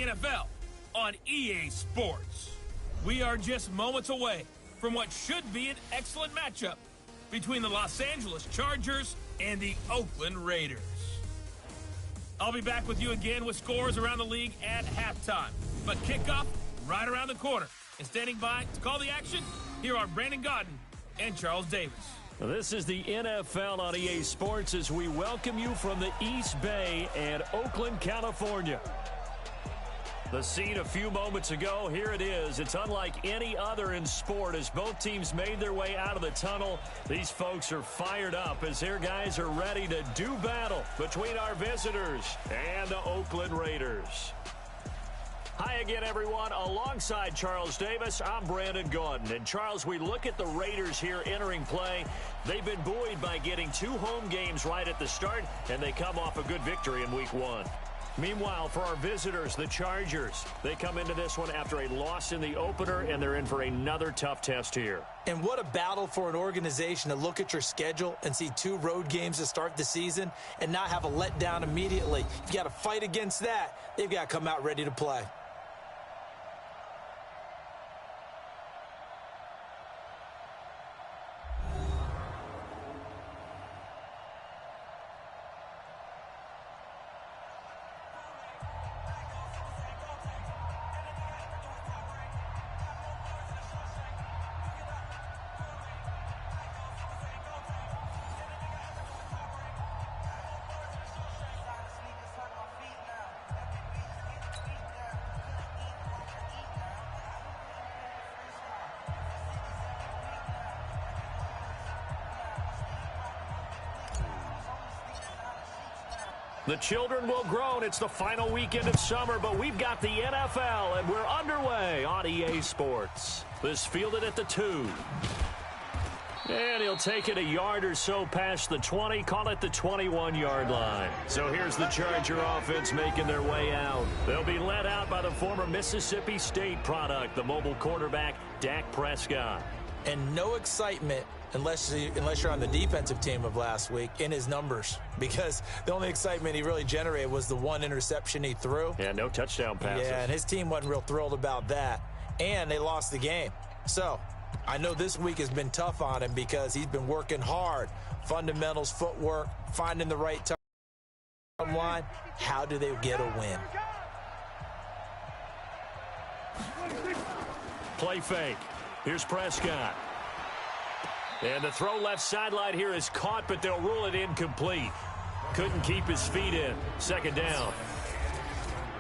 NFL on EA Sports. We are just moments away from what should be an excellent matchup between the Los Angeles Chargers and the Oakland Raiders. I'll be back with you again with scores around the league at halftime. But kickoff right around the corner. And standing by to call the action, here are Brandon Godden and Charles Davis. This is the NFL on EA Sports as we welcome you from the East Bay and Oakland, California. The scene a few moments ago, here it is. It's unlike any other in sport as both teams made their way out of the tunnel. These folks are fired up as their guys are ready to do battle between our visitors and the Oakland Raiders. Hi again, everyone. Alongside Charles Davis, I'm Brandon Gaudin. And, Charles, we look at the Raiders here entering play. They've been buoyed by getting 2 home games right at the start, and they come off a good victory in Week 1. Meanwhile, for our visitors, the Chargers, they come into this one after a loss in the opener, and they're in for another tough test here. And what a battle for an organization to look at your schedule and see 2 road games to start the season and not have a letdown immediately. You've got to fight against that. They've got to come out ready to play. The children will groan. It's the final weekend of summer, but we've got the NFL, and we're underway on EA Sports. This fielded at the 2. And he'll take it a yard or so past the 20, call it the 21-yard line. So here's the Charger offense making their way out. They'll be led out by the former Mississippi State product, the mobile quarterback, Dak Prescott. And no excitement unless you're on the defensive team of last week in his numbers, because the only excitement he really generated was the 1 interception he threw. Yeah, no touchdown passes. Yeah, and his team wasn't real thrilled about that. And they lost the game. So I know this week has been tough on him because he's been working hard. Fundamentals, footwork, finding the right time line. How do they get a win? Play fake. Here's Prescott. And the throw left sideline here is caught, but they'll rule it incomplete. Couldn't keep his feet in. 2nd down.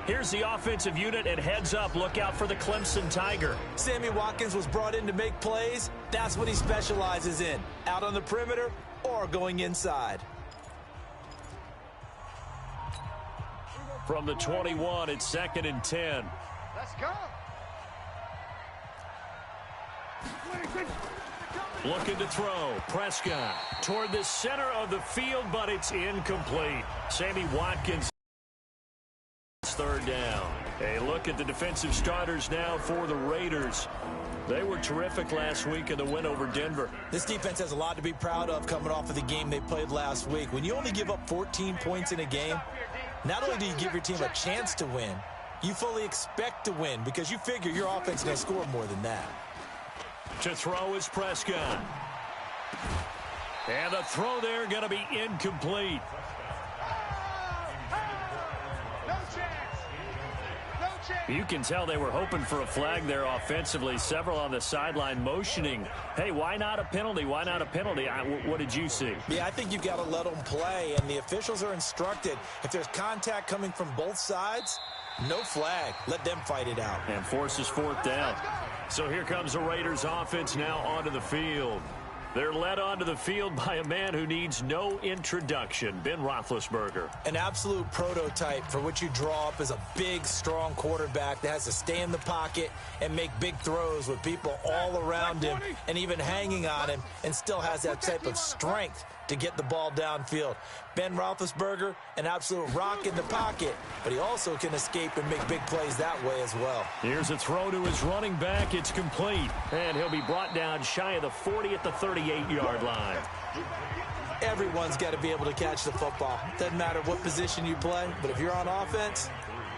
Here's the offensive unit, and heads up, look out for the Clemson Tiger. Sammy Watkins was brought in to make plays. That's what he specializes in, out on the perimeter or going inside. From the 21, it's 2nd and 10. Let's go. Looking to throw. Prescott toward the center of the field, but it's incomplete. Sammy Watkins, 3rd down. A look at the defensive starters now for the Raiders. They were terrific last week in the win over Denver. This defense has a lot to be proud of coming off of the game they played last week. When you only give up 14 points in a game, not only do you give your team a chance to win, you fully expect to win because you figure your offense is going to score more than that. To throw is Prescott. And the throw there going to be incomplete. No chance. No chance. You can tell they were hoping for a flag there offensively. Several on the sideline motioning. Hey, why not a penalty? Why not a penalty? What did you see? Yeah, I think you've got to let them play, and the officials are instructed. If there's contact coming from both sides, no flag. Let them fight it out. And forces 4th down. So here comes the Raiders offense now onto the field. They're led onto the field by a man who needs no introduction, Ben Roethlisberger. An absolute prototype for what you draw up as a big, strong quarterback that has to stay in the pocket and make big throws with people all around him and even hanging on him, and still has that type of strength to get the ball downfield. Ben Roethlisberger, an absolute rock in the pocket, but he also can escape and make big plays that way as well. Here's a throw to his running back. It's complete. And he'll be brought down shy of the 40 at the 38-yard line. Everyone's got to be able to catch the football. Doesn't matter what position you play, but if you're on offense,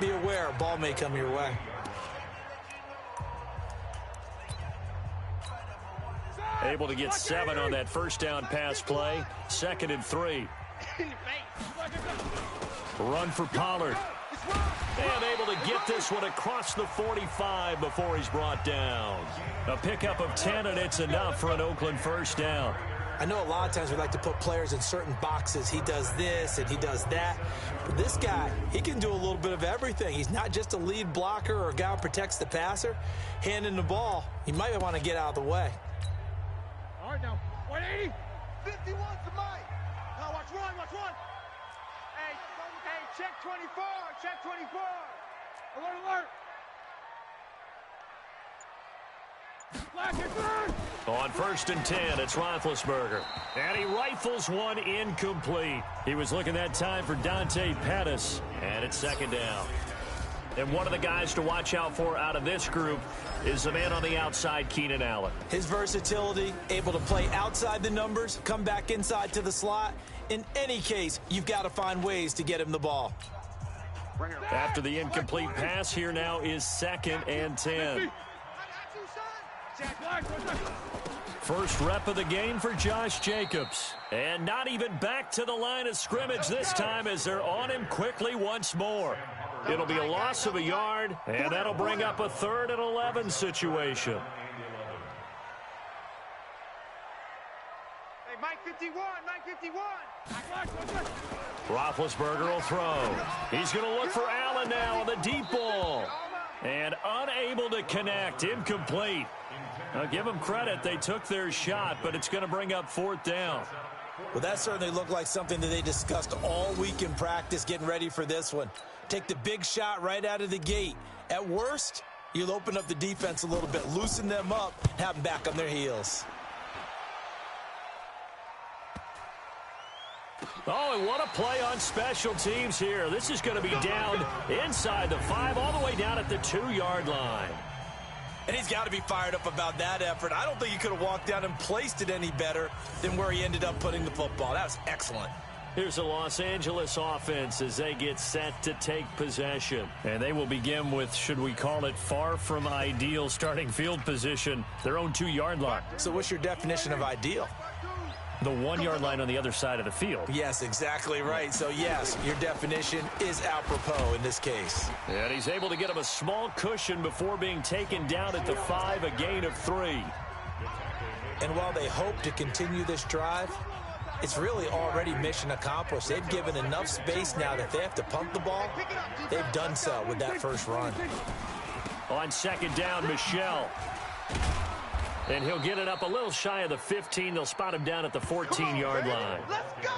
be aware, a ball may come your way. Able to get 7 on that first down pass play. 2nd and 3. Run for Pollard. And able to get this one across the 45 before he's brought down. A pickup of 10, and it's enough for an Oakland first down. I know a lot of times we like to put players in certain boxes. He does this and he does that. But this guy, he can do a little bit of everything. He's not just a lead blocker or a guy who protects the passer. Handing the ball, he might want to get out of the way. All right, now, 180. 51 to Mike. Now watch one. Hey, check 24. Check 24. Alert. On 1st and 10, it's Roethlisberger. And he rifles one incomplete. He was looking that time for Dante Pettis. And it's 2nd down. And one of the guys to watch out for out of this group is the man on the outside, Keenan Allen. His versatility, able to play outside the numbers, come back inside to the slot. In any case, you've got to find ways to get him the ball. After the incomplete pass, here now is 2nd and 10. First rep of the game for Josh Jacobs. And not even back to the line of scrimmage this time as they're on him quickly once more. It'll be a loss of a yard, and that'll bring up a 3rd and 11 situation. Hey, Mike 51. Roethlisberger will throw. He's going to look for Allen now on the deep ball. And unable to connect. Incomplete. Now, give them credit. They took their shot, but it's going to bring up 4th down. Well, that certainly looked like something that they discussed all week in practice, getting ready for this one. Take the big shot right out of the gate. At worst, you'll open up the defense a little bit, loosen them up, have them back on their heels. Oh, and what a play on special teams here. This is going to be down inside the 5, all the way down at the 2-yard line. And he's got to be fired up about that effort. I don't think he could have walked down and placed it any better than where he ended up putting the football. That was excellent. Here's the Los Angeles offense as they get set to take possession. And they will begin with, should we call it, far from ideal starting field position, their own 2-yard line. So what's your definition of ideal? The 1-yard line on the other side of the field. Yes, exactly right. So, yes, your definition is apropos in this case. And he's able to get him a small cushion before being taken down at the 5, a gain of 3. And while they hope to continue this drive, it's really already mission accomplished. They've given enough space now that they have to pump the ball. They've done so with that first run. On 2nd down, Michel. And he'll get it up a little shy of the 15. They'll spot him down at the 14-yard line. Let's go!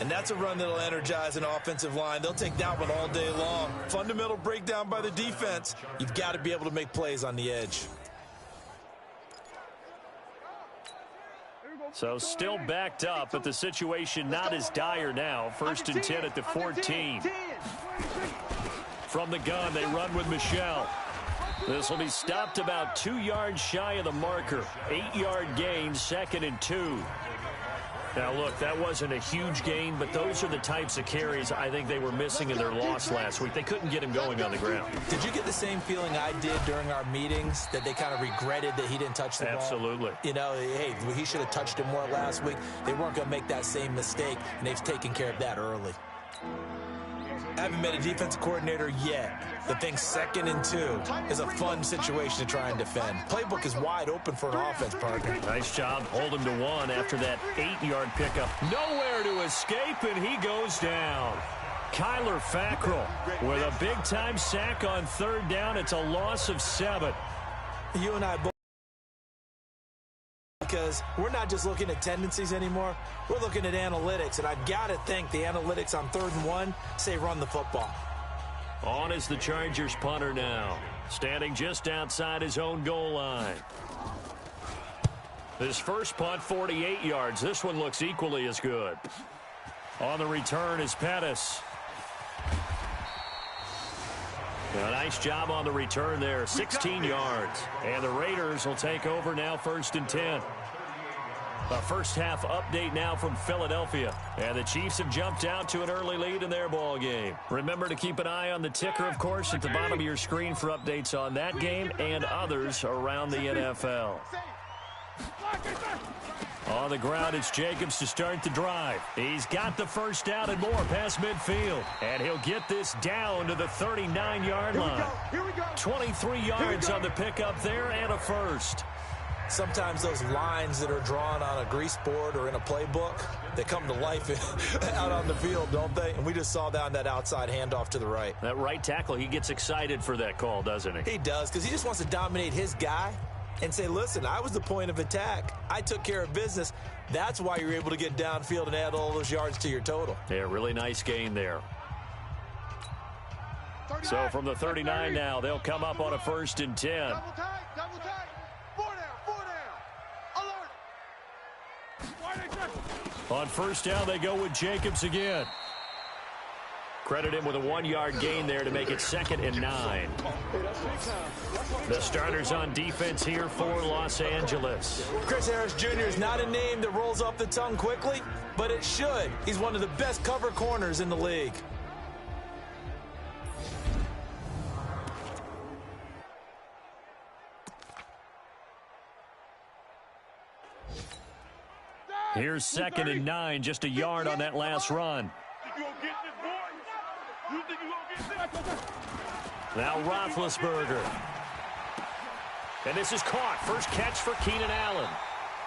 And that's a run that'll energize an offensive line. They'll take that one all day long. Fundamental breakdown by the defense. You've got to be able to make plays on the edge. So still backed up, but the situation not as dire now. 1st and 10 at the 14. From the gun, they run with Michel. This will be stopped about 2 yards shy of the marker. 8-yard gain, 2nd and 2. Now, look, that wasn't a huge gain, but those are the types of carries I think they were missing in their loss last week. They couldn't get him going on the ground. Did you get the same feeling I did during our meetings, that they kind of regretted that he didn't touch the ball? Absolutely. You know, hey, he should have touched it more last week. They weren't going to make that same mistake, and they've taken care of that early. I haven't met a defensive coordinator yet that thinks 2nd and 2 is a fun situation to try and defend. Playbook is wide open for an offense, partner. Nice job. Hold him to 1 after that 8-yard pickup. Nowhere to escape, and he goes down. Kyler Fackrell with a big-time sack on 3rd down. It's a loss of 7. You and I both, because we're not just looking at tendencies anymore. We're looking at analytics, and I've got to think the analytics on 3rd and 1 say run the football. On is the Chargers punter now, standing just outside his own goal line. His first punt, 48 yards. This one looks equally as good. On the return is Pettis. A nice job on the return there, 16 yards. And the Raiders will take over now, 1st and 10. A first-half update now from Philadelphia. And the Chiefs have jumped out to an early lead in their ball game. Remember to keep an eye on the ticker, of course, at the bottom of your screen for updates on that game and others around the NFL. On the ground, it's Jacobs to start the drive. He's got the first down and more past midfield. And he'll get this down to the 39-yard line. 23 yards on the pickup there and a first. Sometimes those lines that are drawn on a grease board or in a playbook, they come to life out on the field, don't they? And we just saw down that outside handoff to the right. That right tackle, he gets excited for that call, doesn't he? He does, because he just wants to dominate his guy and say, listen, I was the point of attack. I took care of business. That's why you're able to get downfield and add all those yards to your total. Yeah, really nice gain there. So from the 39 now, they'll come up on a 1st and 10. Double tight, double tight. 4 down, alert. On 1st down, they go with Jacobs again. Credit him with a 1-yard gain there to make it 2nd and 9. The starters on defense here for Los Angeles. Chris Harris Jr. is not a name that rolls off the tongue quickly, but it should. He's one of the best cover corners in the league. Here's 2nd and 9, just a yard on that last run. Now Roethlisberger. And this is caught. First catch for Keenan Allen.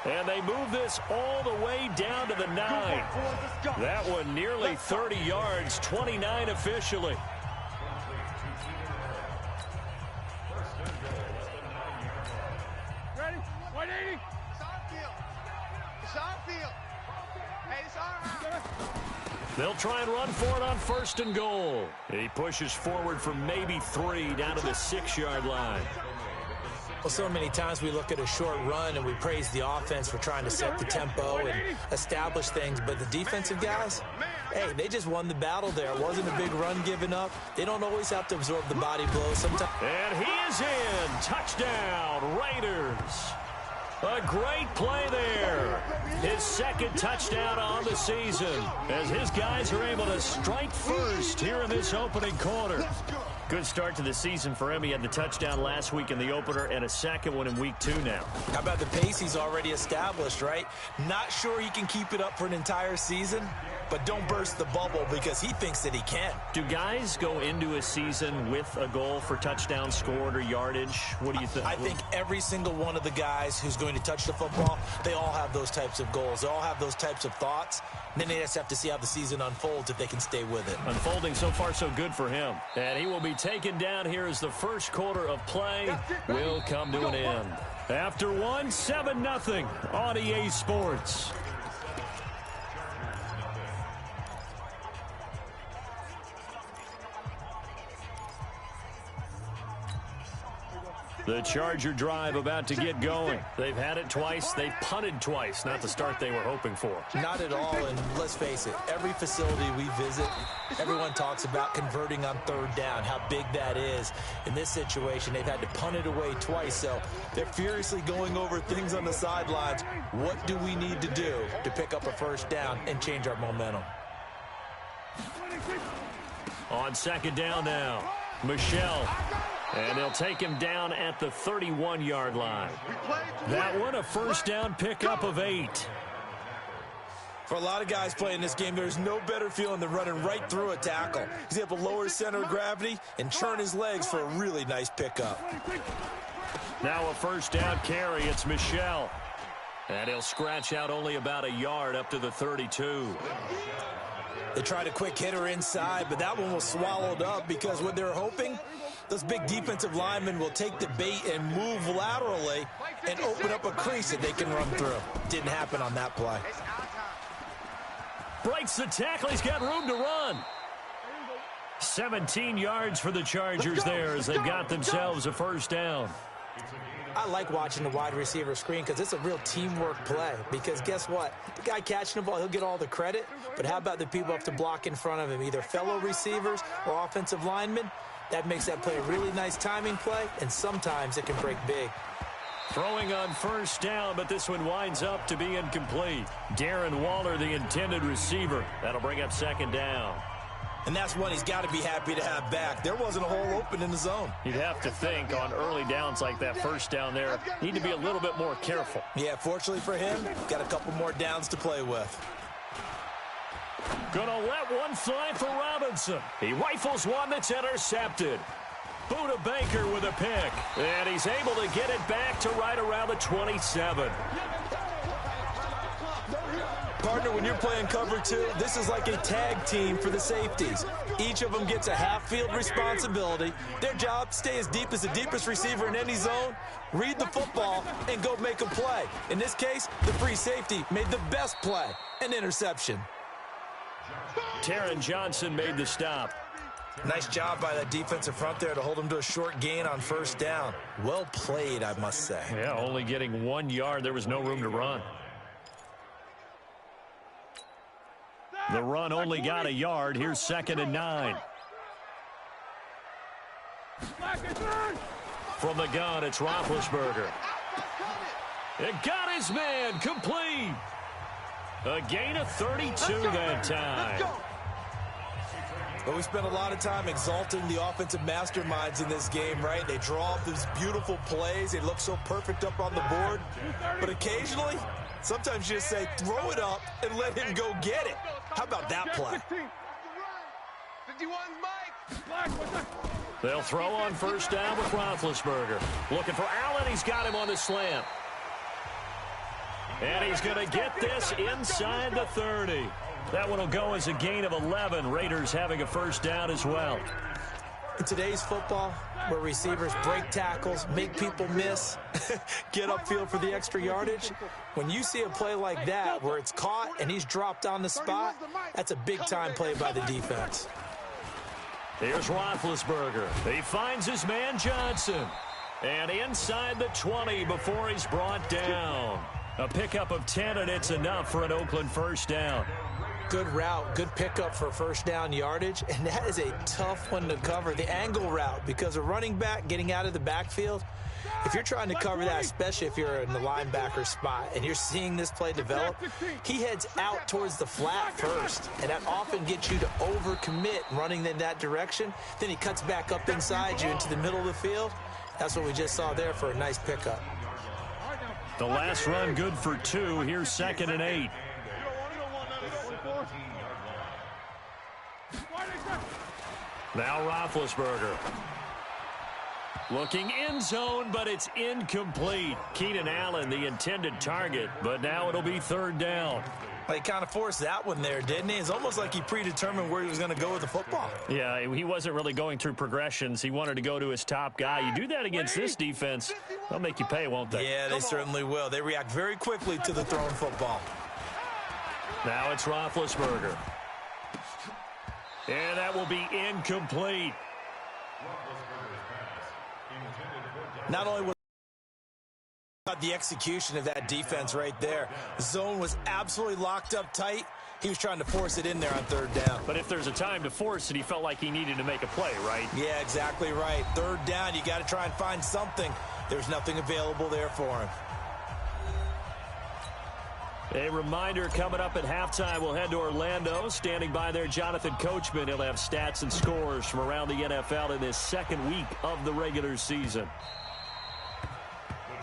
And they move this all the way down to the 9. That one nearly 30 yards, 29 officially. Ready? 180. It's on field. Hey, it's all right. They'll try and run for it on 1st and goal. And he pushes forward from maybe 3 down to the 6-yard line. Well, so many times we look at a short run and we praise the offense for trying to set the tempo and establish things, but the defensive guys, hey, they just won the battle there. It wasn't a big run given up. They don't always have to absorb the body blow sometimes. And he is in. Touchdown, Raiders. A great play there. His 2nd touchdown on the season as his guys are able to strike first here in this opening quarter. Good start to the season for him. He had the touchdown last week in the opener and a 2nd one in week 2 now. How about the pace he's already established, right? Not sure he can keep it up for an entire season, but don't burst the bubble because he thinks that he can. Do guys go into a season with a goal for touchdown scored or yardage? What do you think? I think every single one of the guys who's going to touch the football, they all have those types of goals. They all have those types of thoughts. And then they just have to see how the season unfolds if they can stay with it. Unfolding so far so good for him. And he will be taken down here as the first quarter of play will come to an end. After one, 7-0 on EA Sports. The Charger drive about to get going. They've had it twice. They've punted twice. Not the start they were hoping for. Not at all, and let's face it, every facility we visit, everyone talks about converting on 3rd down, how big that is. In this situation, they've had to punt it away twice, so they're furiously going over things on the sidelines. What do we need to do to pick up a 1st down and change our momentum? On 2nd down now, Michelle. And they'll take him down at the 31-yard line. That one, a 1st down pickup of 8. For a lot of guys playing this game, there's no better feeling than running right through a tackle. He's able to lower his center of gravity and churn his legs for a really nice pickup. Now a 1st down carry. It's Michelle. And he'll scratch out only about a yard up to the 32. They tried a quick hitter inside, but that one was swallowed up because what they're hoping, those big defensive linemen will take the bait and move laterally and open up a crease that they can run through. Didn't happen on that play. Breaks the tackle. He's got room to run. 17 yards for the Chargers there as they've got themselves a 1st down. I like watching the wide receiver screen because it's a real teamwork play. Because guess what? The guy catching the ball, he'll get all the credit. But how about the people who have to block in front of him, either fellow receivers or offensive linemen? That makes that play a really nice timing play, and sometimes it can break big. Throwing on first down, but this one winds up to be incomplete. Darren Waller, the intended receiver. That'll bring up second down. And that's one he's got to be happy to have back. There wasn't a hole open in the zone. You'd have to think on early downs like that first down there, need to be a little bit more careful. Yeah, fortunately for him, got a couple more downs to play with. Gonna let one fly for Robinson. He rifles one that's intercepted. Buda Baker with a pick. And he's able to get it back to right around the 27. Partner, when you're playing cover two, this is like a tag team for the safeties. Each of them gets a half-field responsibility. Their job, stay as deep as the deepest receiver in any zone, read the football, and go make a play. In this case, the free safety made the best play, an interception. Taron Johnson made the stop. Nice job by that defensive front there to hold him to a short gain on first down. Well played, I must say. Yeah, only getting 1 yard. There was no room to run. The run only got a yard. Here's 2nd and 9. From the gun, it's Roethlisberger. It got his man complete. A gain of 32 that time. But we spent a lot of time exalting the offensive masterminds in this game, right? They draw up these beautiful plays. They look so perfect up on the board. But occasionally, sometimes you just say, throw it up and let him go get it. How about that play? They'll throw on first down with Roethlisberger. Looking for Allen. He's got him on the slant. And he's going to get this inside the 30. That one will go as a gain of 11. Raiders having a first down as well. In today's football, where receivers break tackles, make people miss, get upfield for the extra yardage, when you see a play like that where it's caught and he's dropped on the spot, that's a big-time play by the defense. Here's Roethlisberger. He finds his man Johnson. And inside the 20 before he's brought down. A pickup of 10, and it's enough for an Oakland first down. Good route, good pickup for first down yardage, and that is a tough one to cover, the angle route, because a running back getting out of the backfield, if you're trying to cover that, especially if you're in the linebacker spot and you're seeing this play develop, he heads out towards the flat first, and that often gets you to overcommit running in that direction. Then he cuts back up inside you into the middle of the field. That's what we just saw there for a nice pickup. The last run good for 2. Here's 2nd and 8. Now Roethlisberger. Looking end zone, but it's incomplete. Keenan Allen, the intended target, but now it'll be 3rd down. Well, he kind of forced that one there, didn't he? It's almost like he predetermined where he was going to go with the football. Yeah, he wasn't really going through progressions. He wanted to go to his top guy. You do that against this defense, they'll make you pay, won't they? Yeah, they certainly will. They react very quickly to the thrown football. Now it's Roethlisberger. And that will be incomplete. Not only was the execution of that defense right there, the zone was absolutely locked up tight. He was trying to force it in there on 3rd down. But if there's a time to force it, he felt like he needed to make a play, right? Yeah, exactly right. 3rd down, you got to try and find something. There's nothing available there for him. A reminder coming up at halftime, we'll head to Orlando. Standing by there, Jonathan Coachman. He'll have stats and scores from around the NFL in this 2nd week of the regular season.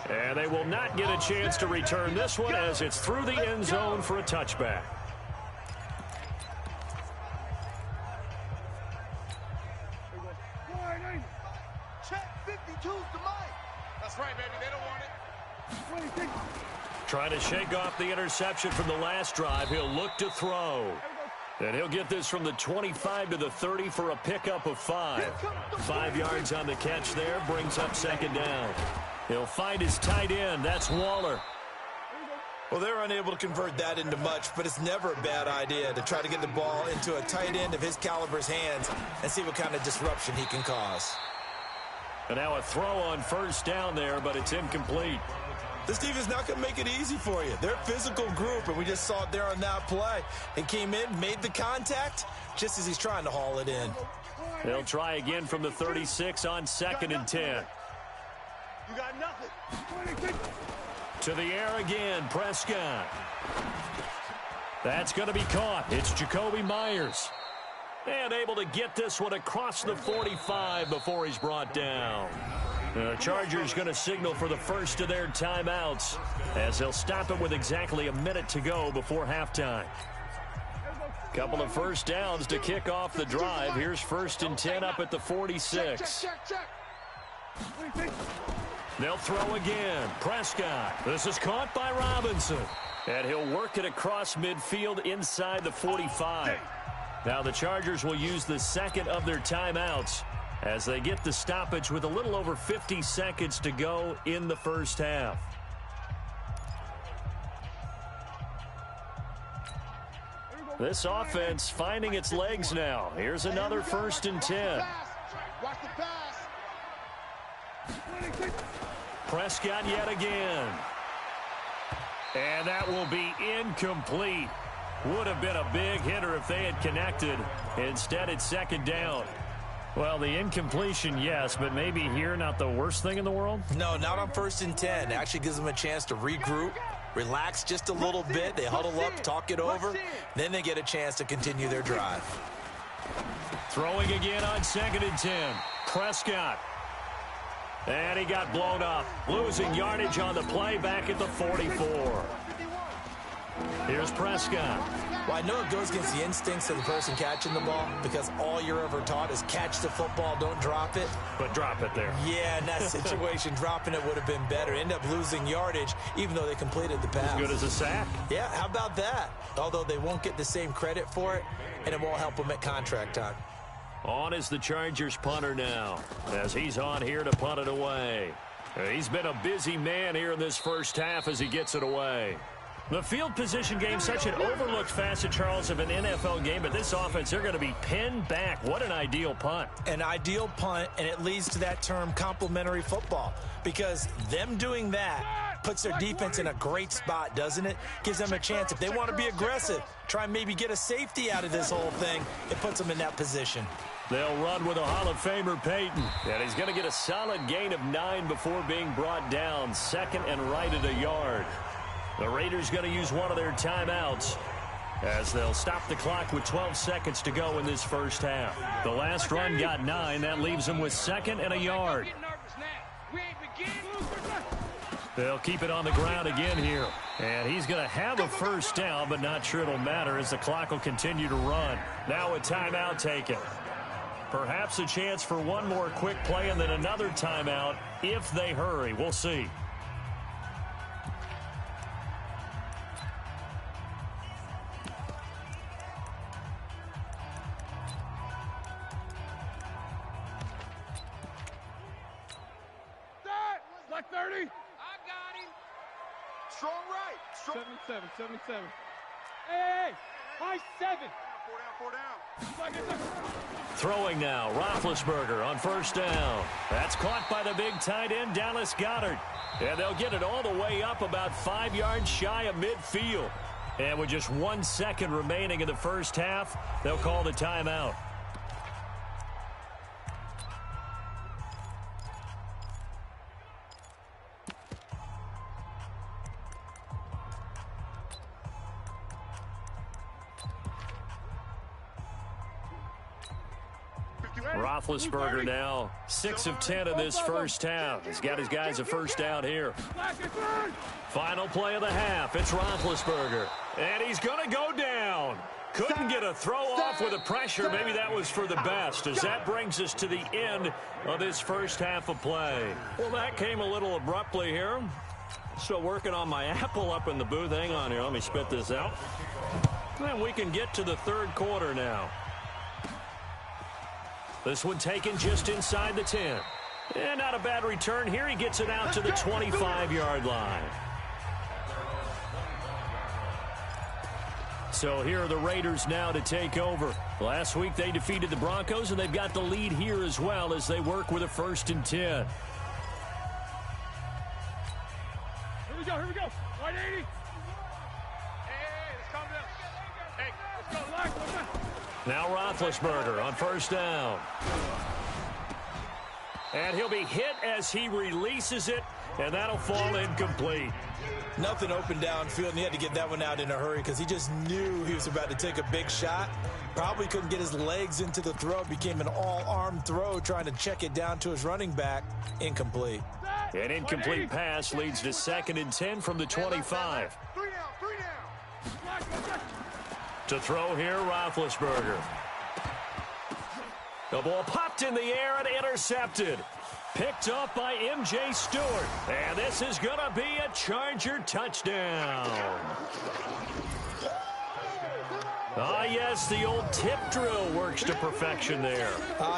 And they will not get a chance to return this one as it's through the end zone for a touchback. Check 52's the mic. That's right, baby. They don't want it. Trying to shake off the interception from the last drive. He'll look to throw. And he'll get this from the 25 to the 30 for a pickup of 5. 5 yards on the catch there, brings up 2nd down. He'll find his tight end. That's Waller. Well, they're unable to convert that into much, but it's never a bad idea to try to get the ball into a tight end of his caliber's hands and see what kind of disruption he can cause. And now a throw on first down there, but it's incomplete. This defense not going to make it easy for you. They're a physical group, and we just saw it there on that play. He came in, made the contact, just as he's trying to haul it in. They'll try again from the 36 on 2nd and 10. You got nothing. To the air again, Prescott. That's going to be caught. It's Jacoby Myers. And able to get this one across the 45 before he's brought down. The Chargers going to signal for the first of their timeouts as they'll stop it with exactly a minute to go before halftime. Couple of first downs to kick off the drive. Here's 1st and 10 up at the 46. They'll throw again. Prescott. This is caught by Robinson. And he'll work it across midfield inside the 45. Now the Chargers will use the second of their timeouts as they get the stoppage with a little over 50 seconds to go in the first half. This offense finding its legs now. Here's another 1st and 10. Watch the pass. Prescott yet again. And that will be incomplete. Would have been a big hitter if they had connected. Instead, it's 2nd down. Well, the incompletion, yes, but maybe here not the worst thing in the world? No, not on 1st and 10. It actually gives them a chance to regroup, relax just a little bit. They huddle up, talk it over. Then they get a chance to continue their drive. Throwing again on 2nd and 10. Prescott. And he got blown up. Losing yardage on the play back at the 44. Here's Prescott. Well, I know it goes against the instincts of the person catching the ball because all you're ever taught is catch the football, don't drop it. But drop it there. Yeah, in that situation, dropping it would have been better. End up losing yardage, even though they completed the pass. As good as a sack. Yeah, how about that? Although they won't get the same credit for it, and it won't help them at contract time. On is the Chargers punter now, as he's on here to punt it away. He's been a busy man here in this first half as he gets it away. The field position game, such an overlooked facet, Charles, of an NFL game, but this offense, they're going to be pinned back. What an ideal punt. An ideal punt, and it leads to that term complementary football, because them doing that puts their defense in a great spot, doesn't it? Gives them a chance. If they want to be aggressive, try and maybe get a safety out of this whole thing, it puts them in that position. They'll run with a Hall of Famer, Peyton. And he's going to get a solid gain of 9 before being brought down. 2nd and right at a yard. The Raiders going to use one of their timeouts as they'll stop the clock with 12 seconds to go in this first half. The last run got 9. That leaves them with 2nd and a yard. They'll keep it on the ground again here. And he's going to have a first down, but not sure it'll matter as the clock will continue to run. Now a timeout taken. Perhaps a chance for one more quick play and then another timeout if they hurry. We'll see. Like 30. I got him. Strong right. Strong. 7-7. Hey, high 7. Four down. Throwing now, Roethlisberger on first down. That's caught by the big tight end, Dallas Goedert. And they'll get it all the way up about 5 yards shy of midfield. And with just 1 second remaining in the first half, they'll call the timeout. Roethlisberger now 6 of 10 in this first half. He's got his guys a first down here. Final play of the half. It's Roethlisberger. And he's going to go down. Couldn't get a throw off with the pressure. Maybe that was for the best, as that brings us to the end of this first half of play. Well, that came a little abruptly here. Still working on my apple up in the booth. Hang on here. Let me spit this out. And we can get to the third quarter now. This one taken just inside the 10. And not a bad return here. He gets it out to the 25-yard line. So here are the Raiders now to take over. Last week they defeated the Broncos, and they've got the lead here as well as they work with a 1st and 10. Here we go. 180. Hey, let's calm down. Hey, let's go. Relax. Now Roethlisberger on first down. And he'll be hit as he releases it, and that'll fall incomplete. Nothing open downfield, and he had to get that one out in a hurry because he just knew he was about to take a big shot. Probably couldn't get his legs into the throw. Became an all-arm throw trying to check it down to his running back. Incomplete. An incomplete pass leads to 2nd and 10 from the 25. To throw here, Roethlisberger. The ball popped in the air and intercepted. Picked off by M.J. Stewart. And this is going to be a Charger touchdown. Ah, yes, the old tip drill works to perfection there.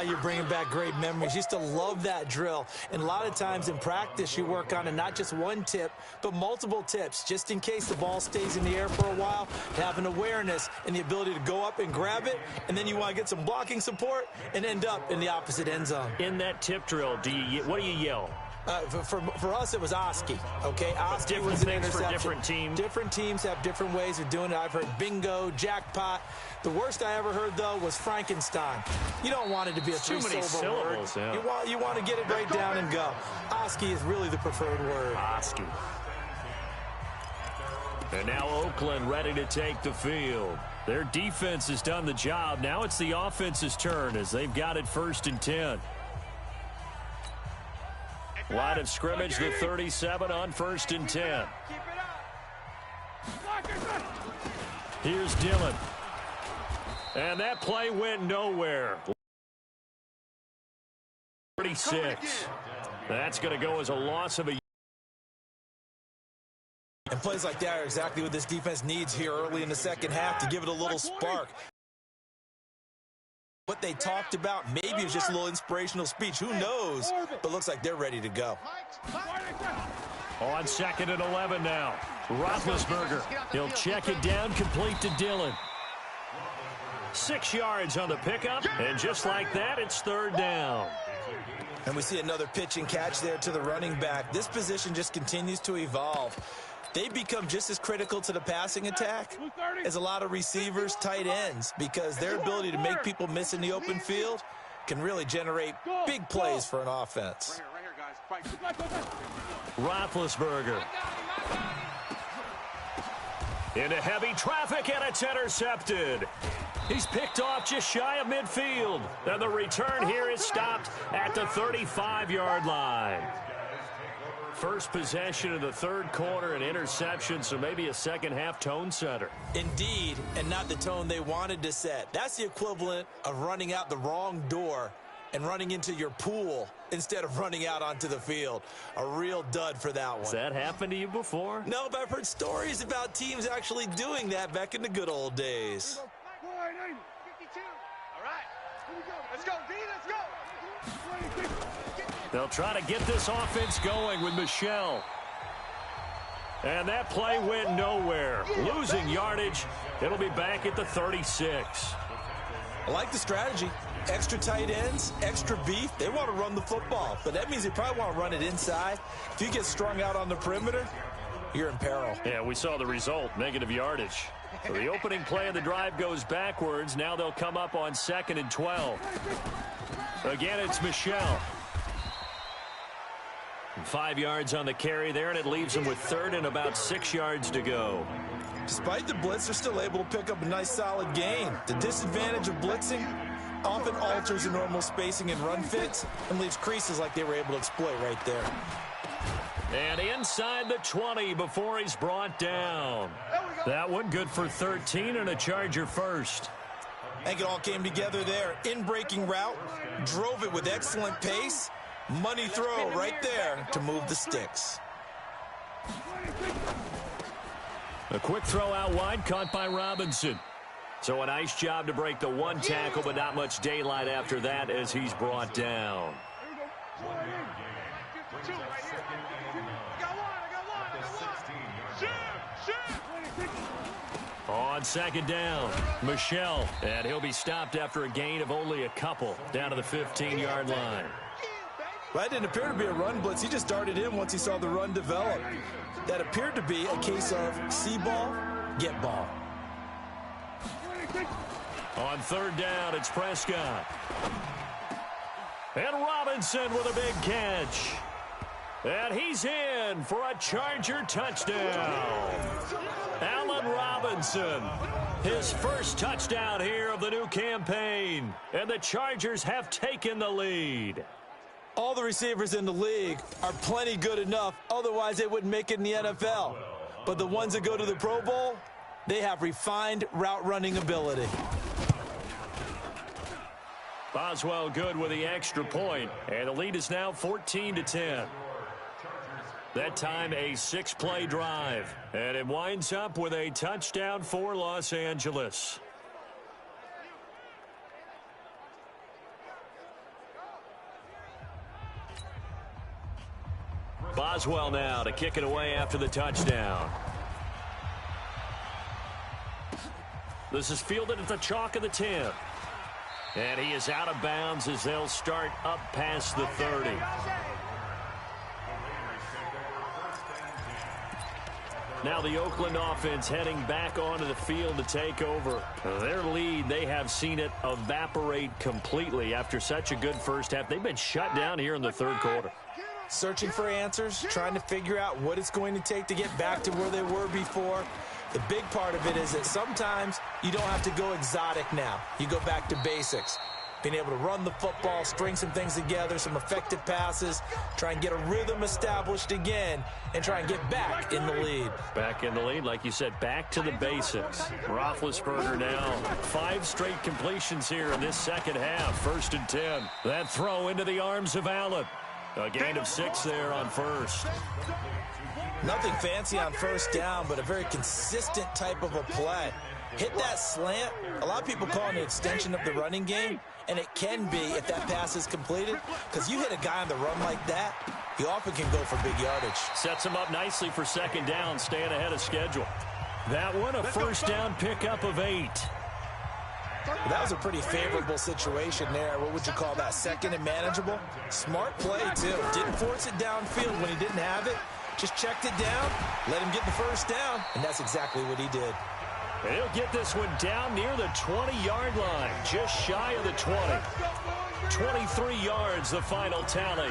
You're bringing back great memories. Used to love that drill. And a lot of times in practice, you work on it, not just one tip, but multiple tips, just in case the ball stays in the air for a while, to have an awareness and the ability to go up and grab it, and then you want to get some blocking support and end up in the opposite end zone. In that tip drill, what do you yell? For us, it was Oski. Okay, Oski was an interception. For different teams. Different teams have different ways of doing it. I've heard bingo, jackpot. The worst I ever heard, though, was Frankenstein. You don't want it to be a three-syllable word. Yeah. You want to get it right down and go. Oski is really the preferred word. Oski. And now Oakland ready to take the field. Their defense has done the job. Now it's the offense's turn as they've got it 1st and 10. Line of scrimmage, the 37 on 1st and 10. Here's Dillon. And that play went nowhere. 36. That's going to go as a loss of a. And plays like that are exactly what this defense needs here early in the second half to give it a little spark. What they talked about, maybe it was just a little inspirational speech. Who knows? But looks like they're ready to go. On 2nd and 11 now. Roethlisberger. He'll check it down, complete to Dillon. 6 yards on the pickup, and just like that, it's 3rd down. And we see another pitch and catch there to the running back. This position just continues to evolve. They become just as critical to the passing attack as a lot of receivers, tight ends, because their ability to make people miss in the open field can really generate big plays for an offense. Roethlisberger. Into heavy traffic, and it's intercepted. He's picked off just shy of midfield. And the return here is stopped at the 35-yard line. First possession of the 3rd quarter, an interception, so maybe a second-half tone setter. Indeed, and not the tone they wanted to set. That's the equivalent of running out the wrong door and running into your pool instead of running out onto the field. A real dud for that one. Has that happened to you before? No, but I've heard stories about teams actually doing that back in the good old days. 52. All right. Here we go. Let's go, D. Let's go. They'll try to get this offense going with Michel. And that play went nowhere. Losing yardage. It'll be back at the 36. I like the strategy. Extra tight ends, extra beef. They want to run the football, but that means they probably want to run it inside. If you get strung out on the perimeter, you're in peril. Yeah, we saw the result, negative yardage. So the opening play of the drive goes backwards. Now they'll come up on 2nd and 12. Again, it's Michel. 5 yards on the carry there, and it leaves them with 3rd and about 6 yards to go. Despite the blitz, they're still able to pick up a nice solid gain. The disadvantage of blitzing often alters the normal spacing and run fits and leaves creases like they were able to exploit right there. And inside the 20 before he's brought down. That one good for 13 and a Charger first. I think it all came together there. In-breaking route, drove it with excellent pace. Money throw right there to move the sticks. A quick throw out wide, caught by Robinson. So a nice job to break the one tackle, but not much daylight after that as he's brought down. On 2nd down, Michel, and he'll be stopped after a gain of only a couple down to the 15-yard line. Well, that didn't appear to be a run blitz. He just darted in once he saw the run develop. That appeared to be a case of see ball, get ball. On 3rd down, it's Prescott. And Robinson with a big catch. And he's in for a Charger touchdown. Allen Robinson, his first touchdown here of the new campaign. And the Chargers have taken the lead. All the receivers in the league are plenty good enough. Otherwise, they wouldn't make it in the NFL. But the ones that go to the Pro Bowl, they have refined route running ability. Boswell good with the extra point. And the lead is now 14-10. That time a 6-play drive. And it winds up with a touchdown for Los Angeles. Boswell now to kick it away after the touchdown. This is fielded at the chalk of the 10. And he is out of bounds as they'll start up past the 30. Now the Oakland offense heading back onto the field to take over. Their lead, they have seen it evaporate completely after such a good first half. They've been shut down here in the third quarter. Searching for answers, trying to figure out what it's going to take to get back to where they were before. The big part of it is that sometimes you don't have to go exotic now. You go back to basics. Being able to run the football, string some things together, some effective passes, try and get a rhythm established again, and try and get back in the lead. Back in the lead, like you said, back to the basics. Roethlisberger now, 5 straight completions here in this second half. 1st and 10. That throw into the arms of Allen. A gain of 6 there on first. Nothing fancy on first down, but a very consistent type of a play. Hit that slant. A lot of people call it an extension of the running game, and it can be if that pass is completed, because you hit a guy on the run like that, he often can go for big yardage. Sets him up nicely for second down, staying ahead of schedule. That one, a first down pickup of 8. That was a pretty favorable situation there. What would you call that? Second and manageable? Smart play, too. Didn't force it downfield when he didn't have it. Just checked it down, let him get the first down, and that's exactly what he did. And he'll get this one down near the 20-yard line, just shy of the 20. 23 yards, the final tally.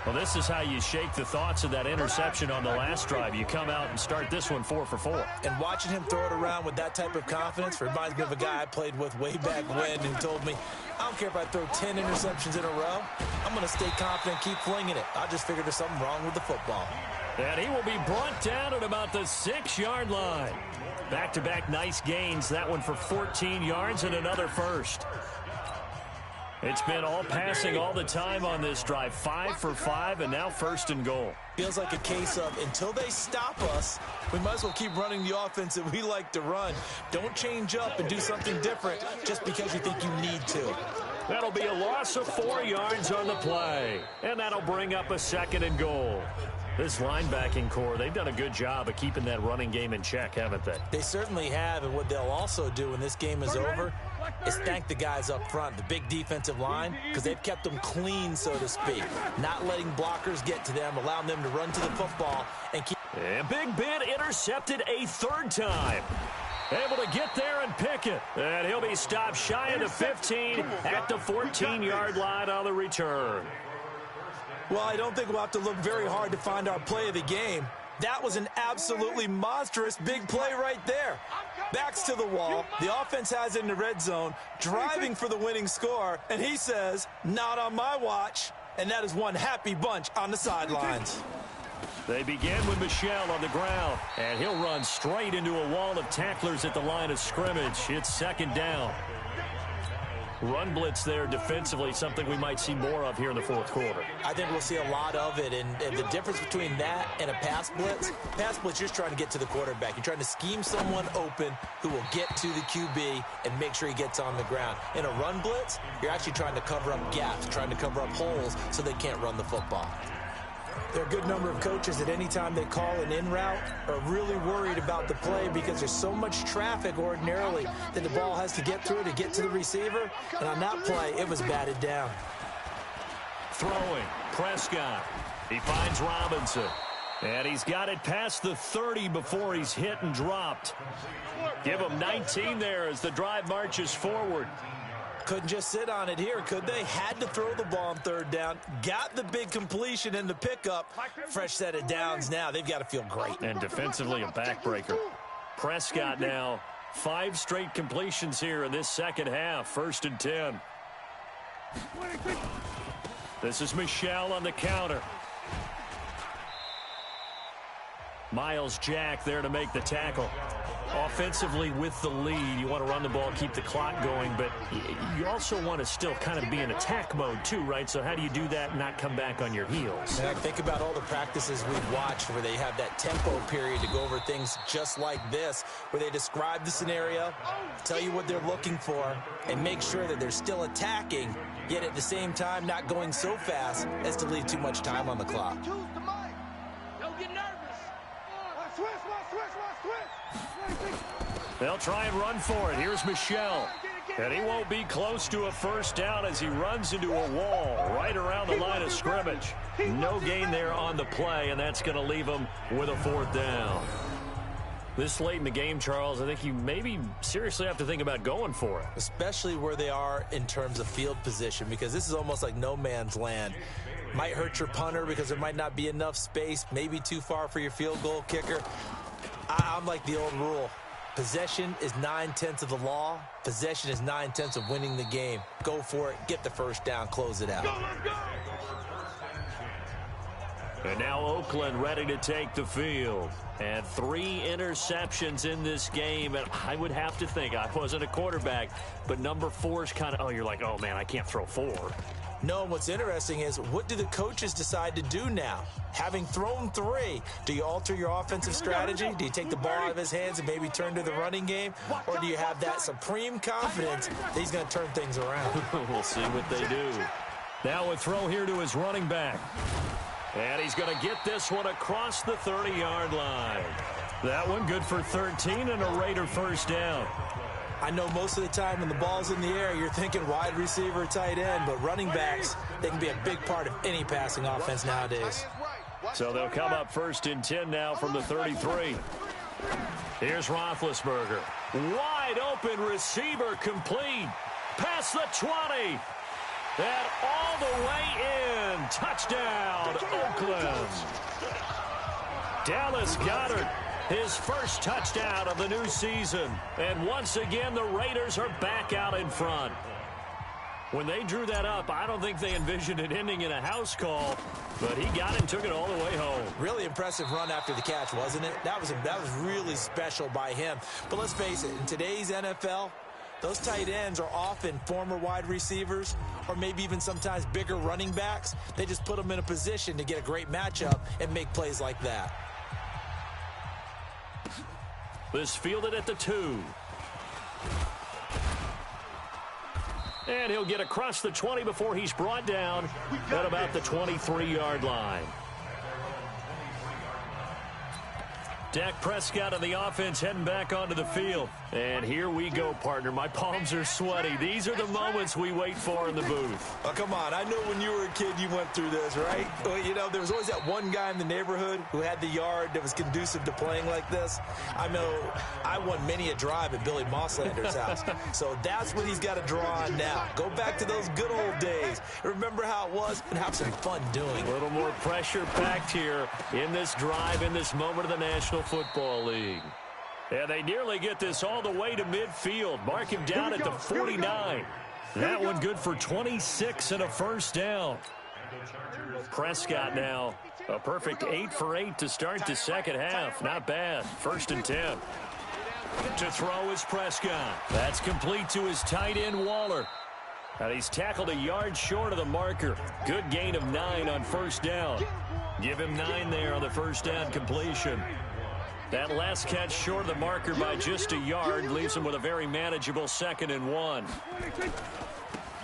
Well, this is how you shake the thoughts of that interception on the last drive. You come out and start this one 4 for 4. And watching him throw it around with that type of confidence reminds me of a guy I played with way back when who told me, I don't care if I throw 10 interceptions in a row. I'm going to stay confident, keep flinging it. I just figured there's something wrong with the football. And he will be brought down at about the 6-yard line. Back-to-back nice gains. That one for 14 yards and another first. It's been all passing all the time on this drive. 5 for 5, and now 1st and goal. Feels like a case of until they stop us, we might as well keep running the offense that we like to run. Don't change up and do something different just because you think you need to. That'll be a loss of 4 yards on the play, and that'll bring up a 2nd and goal. This linebacking core, they've done a good job of keeping that running game in check, haven't they? They certainly have, and what they'll also do when this game is over is thank the guys up front, the big defensive line, because they've kept them clean, so to speak. Not letting blockers get to them, allowing them to run to the football and keep... And Big Ben intercepted a 3rd time. Able to get there and pick it. And he'll be stopped shy of the 15 at the 14-yard line on the return. Well, I don't think we'll have to look very hard to find our play of the game. That was an absolutely monstrous big play right there. Backs to the wall. The offense has it in the red zone, driving for the winning score. And he says, not on my watch. And that is one happy bunch on the sidelines. They begin with Michel on the ground. And he'll run straight into a wall of tacklers at the line of scrimmage. It's 2nd down. Run blitz there defensively, something we might see more of here in the 4th quarter. I think we'll see a lot of it, and the difference between that and a pass blitz, you're just trying to get to the quarterback. You're trying to scheme someone open who will get to the QB and make sure he gets on the ground. In a run blitz, you're actually trying to cover up gaps, trying to cover up holes so they can't run the football. There are a good number of coaches that any time they call an in route are really worried about the play because there's so much traffic ordinarily that the ball has to get through to get to the receiver. And on that play, it was batted down. Throwing, Prescott. He finds Robinson. And he's got it past the 30 before he's hit and dropped. Give him 19 there as the drive marches forward. Couldn't just sit on it here, could they? Had to throw the ball on third down. Got the big completion in the pickup. Fresh set of downs now. They've got to feel great. And defensively a backbreaker. Prescott now 5 straight completions here in this second half. 1st and 10. This is Michel on the counter. Miles Jack there to make the tackle. Offensively with the lead, you want to run the ball, keep the clock going, but you also want to still kind of be in attack mode too, right? So how do you do that and not come back on your heels? And I think about all the practices we've watched where they have that tempo period to go over things just like this, where they describe the scenario, tell you what they're looking for, and make sure that they're still attacking, yet at the same time not going so fast as to leave too much time on the clock. Don't get nervous. They'll try and run for it. Here's Michel. And he won't be close to a first down as he runs into a wall right around the line of scrimmage. No gain there on the play, and that's going to leave him with a 4th down. This late in the game, Charles, I think you maybe seriously have to think about going for it. Especially where they are in terms of field position, because this is almost like no man's land. Might hurt your punter because there might not be enough space, maybe too far for your field goal kicker. I'm like the old rule. Possession is 9/10 of the law. Possession is 9/10 of winning the game. Go for it. Get the first down. Close it out. And now Oakland ready to take the field. And 3 interceptions in this game. And I would have to think, I wasn't a quarterback, but number 4 is kind of, oh, you're like, oh, man, I can't throw 4. No, what's interesting is, what do the coaches decide to do now? Having thrown 3, do you alter your offensive strategy? Do you take the ball out of his hands and maybe turn to the running game? Or do you have that supreme confidence that he's going to turn things around? We'll see what they do. Now a throw here to his running back. And he's going to get this one across the 30-yard line. That one good for 13 and a Raider first down. I know most of the time when the ball's in the air, you're thinking wide receiver, tight end, but running backs, they can be a big part of any passing offense nowadays. So they'll come up 1st and 10 now from the 33. Here's Roethlisberger. Wide open receiver complete. Past the 20. And all the way in. Touchdown, Oakland. Dallas Goedert, his first touchdown of the new season. And once again, the Raiders are back out in front. When they drew that up, I don't think they envisioned it ending in a house call, but he got it and took it all the way home. Really impressive run after the catch, wasn't it? That was really special by him. But let's face it, in today's NFL, those tight ends are often former wide receivers or maybe even sometimes bigger running backs. They just put them in a position to get a great matchup and make plays like that. This fielded at the 2. And he'll get across the 20 before he's brought down at about the 23-yard line. Dak Prescott and the offense heading back onto the field. And here we go, partner. My palms are sweaty. These are the moments we wait for in the booth. Oh, come on. I know when you were a kid you went through this, right? Well, you know, there was always that one guy in the neighborhood who had the yard that was conducive to playing like this. I know I won many a drive at Billy Mosslander's house. So that's what he's got to draw on now. Go back to those good old days. Remember how it was and have some fun doing it. A little more pressure packed here in this drive, in this moment of the National Football League. And they nearly get this all the way to midfield. Mark him down at the 49. That one good for 26 and a first down. Prescott now a perfect 8 for 8 to start the second half. Not bad. 1st and 10. To throw is Prescott. That's complete to his tight end Waller. And he's tackled a yard short of the marker. Good gain of 9 on first down. Give him 9 there on the first down completion. That last catch short of the marker by just a yard leaves him with a very manageable 2nd and 1.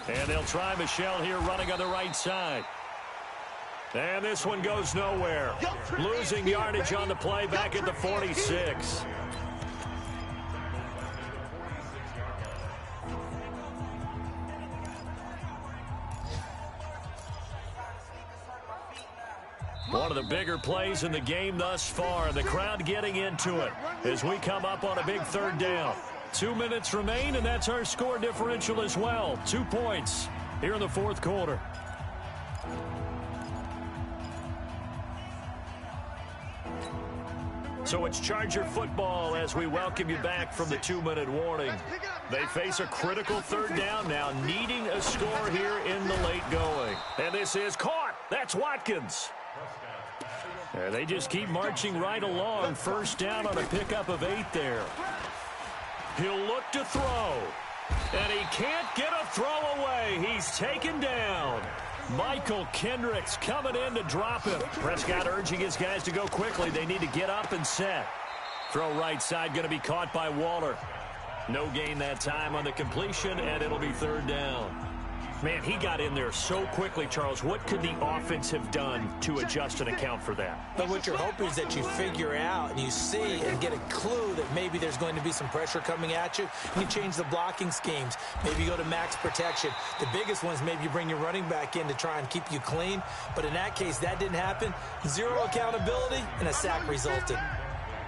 And they'll try Michel here running on the right side. And this one goes nowhere. Losing yardage on the play back at the 46. One of the bigger plays in the game thus far. The crowd getting into it as we come up on a big 3rd down. 2 minutes remain, and that's our score differential as well. 2 points here in the fourth quarter. So it's Charger football as we welcome you back from the 2-minute warning. They face a critical third down now, needing a score here in the late going. And this is caught. That's Watkins. And they just keep marching right along. First down on a pickup of 8 there. He'll look to throw. And he can't get a throw away. He's taken down. Michael Kendricks coming in to drop him. Prescott urging his guys to go quickly. They need to get up and set. Throw right side going to be caught by Waller. No gain that time on the completion, and it'll be third down. Man, he got in there so quickly, Charles. What could the offense have done to adjust and account for that? But what you're hoping is that you figure out and you see and get a clue that maybe there's going to be some pressure coming at you, and you change the blocking schemes. Maybe you go to max protection. The biggest one is maybe you bring your running back in to try and keep you clean. But in that case, that didn't happen. Zero accountability, and a sack resulted.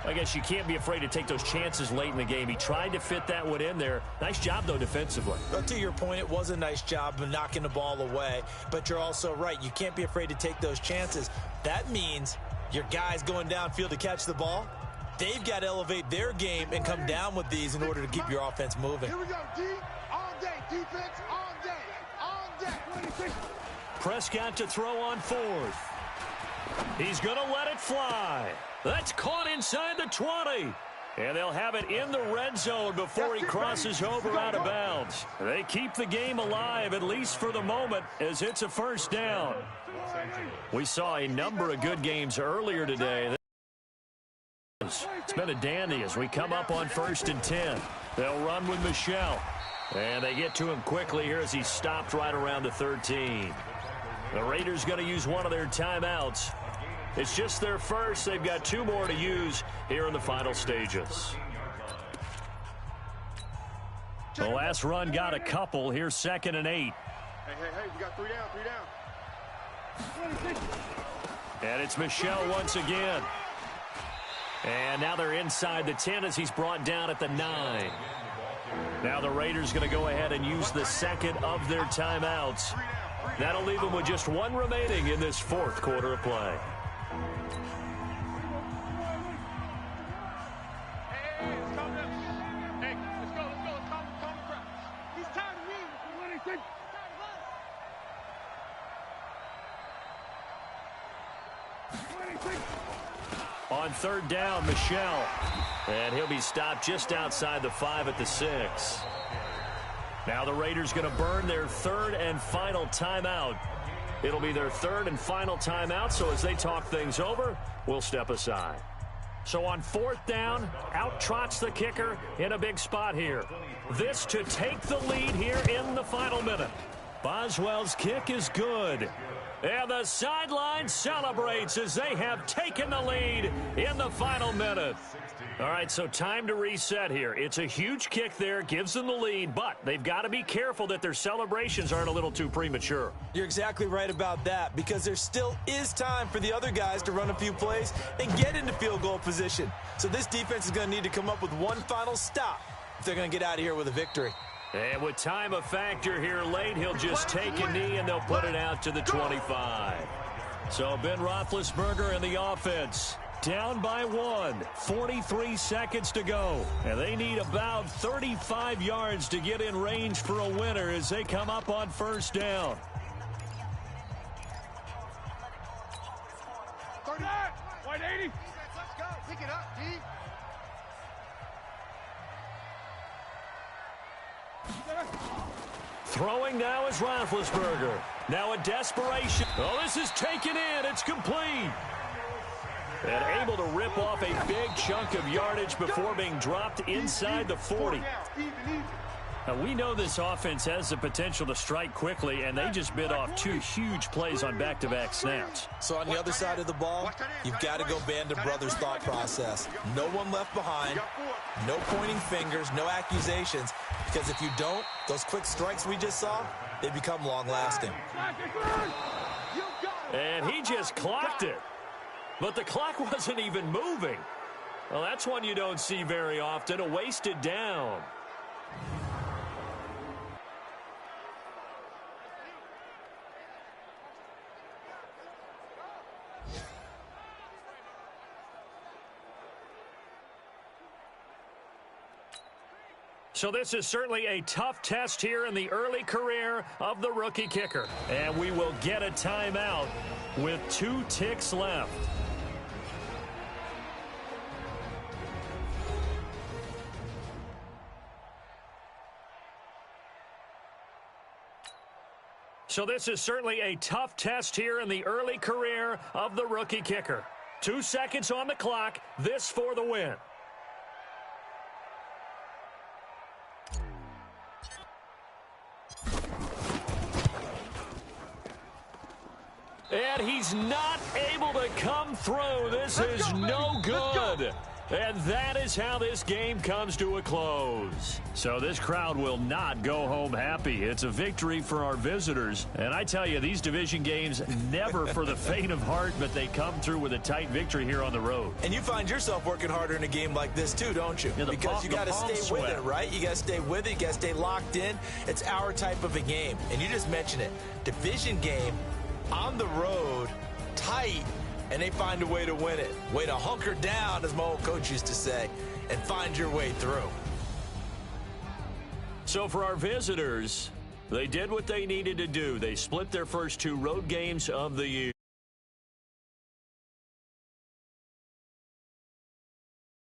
I guess you can't be afraid to take those chances late in the game. He tried to fit that one in there. Nice job, though, defensively. Well, to your point, it was a nice job of knocking the ball away. But you're also right. You can't be afraid to take those chances. That means your guys going downfield to catch the ball, they've got to elevate their game and come down with these in order to keep your offense moving. Here we go, D. All day. Defense, all day. All day. Prescott to throw on fourth. He's going to let it fly. That's caught inside the 20. And they'll have it in the red zone before he crosses over out of bounds. They keep the game alive, at least for the moment, as it's a first down. We saw a number of good games earlier today. It's been a dandy as we come up on 1st and 10. They'll run with Michel. And they get to him quickly here as he's stopped right around the 13. The Raiders going to use one of their timeouts. It's just their first. They've got 2 more to use here in the final stages. The last run got a couple. Here's 2nd and 8. Hey, you got 3 down. And it's Michel once again. And now they're inside the 10 as he's brought down at the 9. Now the Raiders going to go ahead and use the second of their timeouts. That'll leave them with just 1 remaining in this fourth quarter of play. On third down, Michel. And he'll be stopped just outside the 5 at the 6. Now the Raiders going to burn their 3rd and final timeout. It'll be their 3rd and final timeout, so as they talk things over, we'll step aside. So on 4th down, out trots the kicker in a big spot here. This to take the lead here in the final minute. Boswell's kick is good. And the sideline celebrates as they have taken the lead in the final minute. All right, so time to reset here. It's a huge kick there, gives them the lead, but they've got to be careful that their celebrations aren't a little too premature. You're exactly right about that, because there still is time for the other guys to run a few plays and get into field goal position. So this defense is going to need to come up with one final stop if they're going to get out of here with a victory. And with time a factor here late, he'll just take a knee and they'll put it out to the 25. So Ben Roethlisberger and the offense down by 1, 43 seconds to go. And they need about 35 yards to get in range for a winner as they come up on first down. 39, 180. Let's go. Pick it up, D. Throwing now is Roethlisberger. Now a desperation. Oh, this is taken in. It's complete. And able to rip off a big chunk of yardage before being dropped inside the 40. Now, we know this offense has the potential to strike quickly, and they just bit off 2 huge plays on back-to-back snaps. So on the other side of the ball, you've got to go Band of Brothers thought process. No one left behind, no pointing fingers, no accusations, because if you don't, those quick strikes we just saw, they become long-lasting. And he just clocked it. But the clock wasn't even moving. Well, that's one you don't see very often, a wasted down. So this is certainly a tough test here in the early career of the rookie kicker. And we will get a timeout with 2 ticks left. So this is certainly a tough test here in the early career of the rookie kicker. 2 seconds on the clock. This for the win. And he's not able to come through. This is no good. And that is how this game comes to a close. So this crowd will not go home happy. It's a victory for our visitors. And I tell you, these division games, never for the faint of heart, but they come through with a tight victory here on the road. And you find yourself working harder in a game like this too, don't you? Yeah, because you got to stay with it, right? You got to stay with it. You got to stay locked in. It's our type of a game. And you just mentioned it. Division game on the road, tight, and they find a way to win it. Way to hunker down, as my old coach used to say, and find your way through. So for our visitors, they did what they needed to do. They split their first 2 road games of the year.